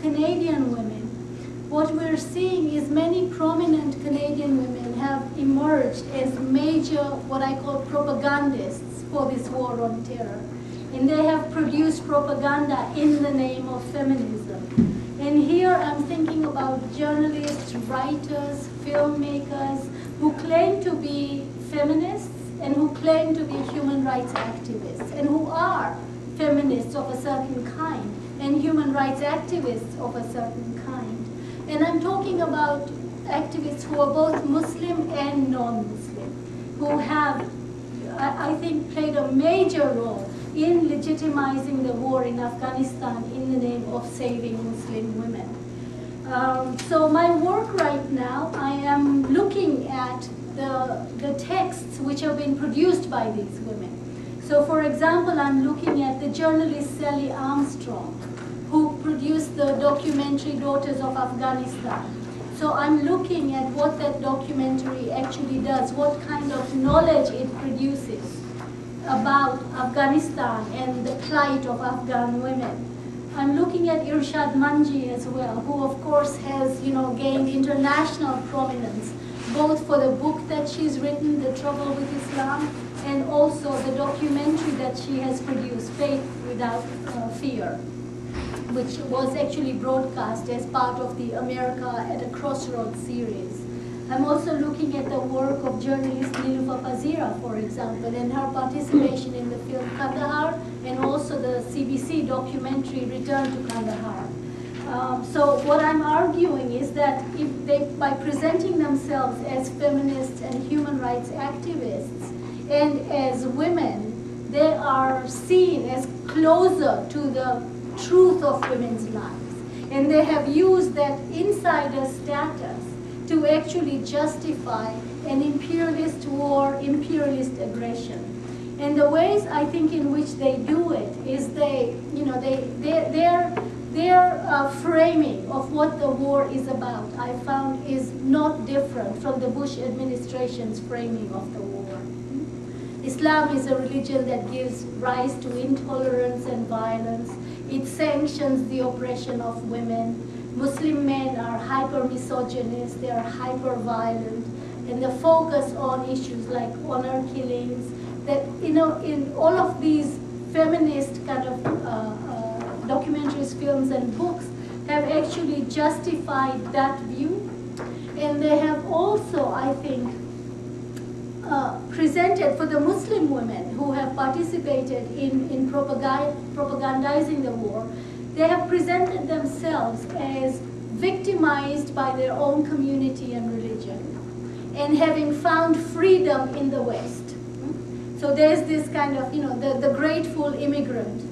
Canadian women, what we're seeing is many prominent Canadian women have emerged as major, what I call propagandists for this war on terror. And they have produced propaganda in the name of feminism. And here I'm thinking about journalists, writers, filmmakers who claim to be feminists and who claim to be human rights activists and who are feminists of a certain kind and human rights activists of a certain kind. And I'm talking about activists who are both Muslim and non-Muslim, who have, I think, played a major role in legitimizing the war in Afghanistan in the name of saving Muslim women. So my work right now, I am looking at the texts which have been produced by these women. So for example, I'm looking at the journalist Sally Armstrong, who produced the documentary Daughters of Afghanistan. So I'm looking at what that documentary actually does, what kind of knowledge it produces about Afghanistan and the plight of Afghan women. I'm looking at Irshad Manji as well, who of course has, gained international prominence, both for the book that she's written, The Trouble with Islam, and also the documentary that she has produced, Faith Without Fear, which was actually broadcast as part of the America at a Crossroads series. I'm also looking at the work of journalist Nelofer Pazira, for example, and her participation in the film Kandahar, and also the CBC documentary Return to Kandahar. So what I'm arguing is that if they, by presenting themselves as feminists and human rights activists and as women, they are seen as closer to the truth of women's lives. And they have used that insider status to actually justify an imperialist war, imperialist aggression. And the ways I think in which they do it is their framing of what the war is about, I found, is not different from the Bush administration's framing of the war. Islam is a religion that gives rise to intolerance and violence. It sanctions the oppression of women. Muslim men are hyper-misogynist, they are hyper-violent, and the focus on issues like honor killings, that, in all of these feminist kind of documentaries, films, and books have actually justified that view. And they have also, I think, presented for the Muslim women who have participated in propagandizing the war, they have presented themselves as victimized by their own community and religion, and having found freedom in the West. So there's this kind of, the grateful immigrant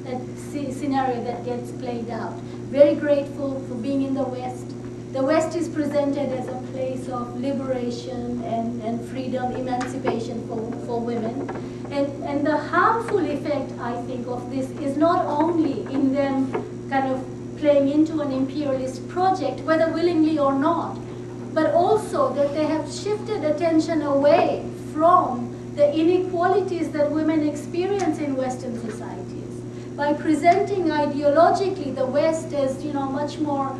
scenario that gets played out. Very grateful for being in the West. The West is presented as a place of liberation and freedom, emancipation for women. And the harmful effect, I think, of this is not only in them kind of playing into an imperialist project, whether willingly or not, but also that they have shifted attention away from the inequalities that women experience in Western societies. By presenting ideologically the West as, much more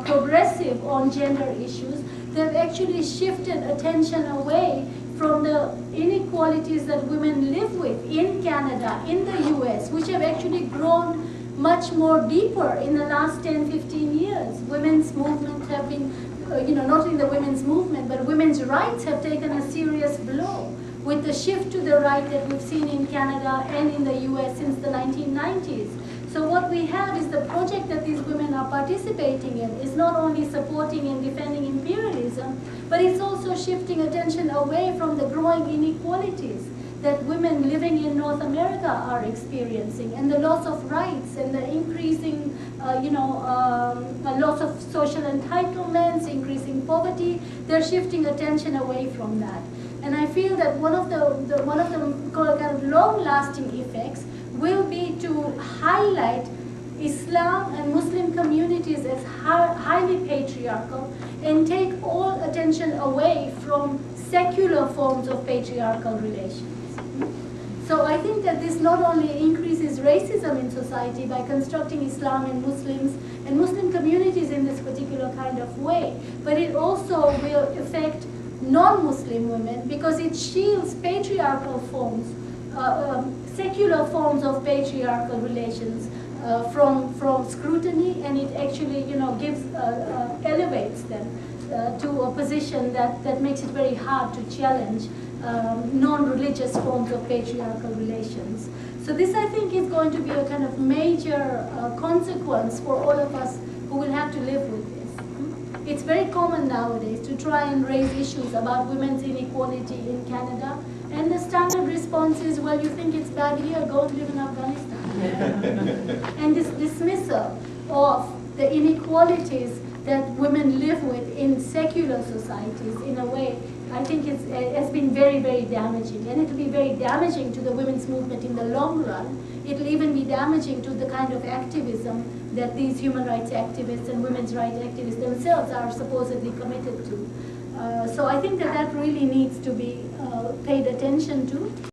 progressive on gender issues, they've actually shifted attention away from the inequalities that women live with in Canada, in the US, which have actually grown much more deeper in the last 10, 15 years. Women's movements have been, not in the women's movement, but women's rights have taken a serious blow with the shift to the right that we've seen in Canada and in the US since the 1990s. So what we have is the project that these women are participating in is not only supporting and defending imperialism, but it's also shifting attention away from the growing inequalities that women living in North America are experiencing, and the loss of rights and the increasing, loss of social entitlements, increasing poverty. They're shifting attention away from that. And I feel that one of the kind of long-lasting effects will be to highlight Islam and Muslim communities as highly patriarchal and take all attention away from secular forms of patriarchal relations. So I think that this not only increases racism in society by constructing Islam and Muslim communities in this particular kind of way, but it also will affect non-Muslim women because it shields patriarchal forms, secular forms of patriarchal relations from scrutiny, and it actually, gives elevates them to a position that makes it very hard to challenge non-religious forms of patriarchal relations. So this, I think, is going to be a kind of major consequence for all of us who will have to live with this. It's very common nowadays to try and raise issues about women's inequality in Canada, and the standard response is, well, you think it's bad here, go and live in Afghanistan. And this dismissal of the inequalities that women live with in secular societies, in a way, I think has been very, very damaging. And it will be very damaging to the women's movement in the long run. It will even be damaging to the kind of activism that these human rights activists and women's rights activists themselves are supposedly committed to. So I think that really needs to be paid attention to.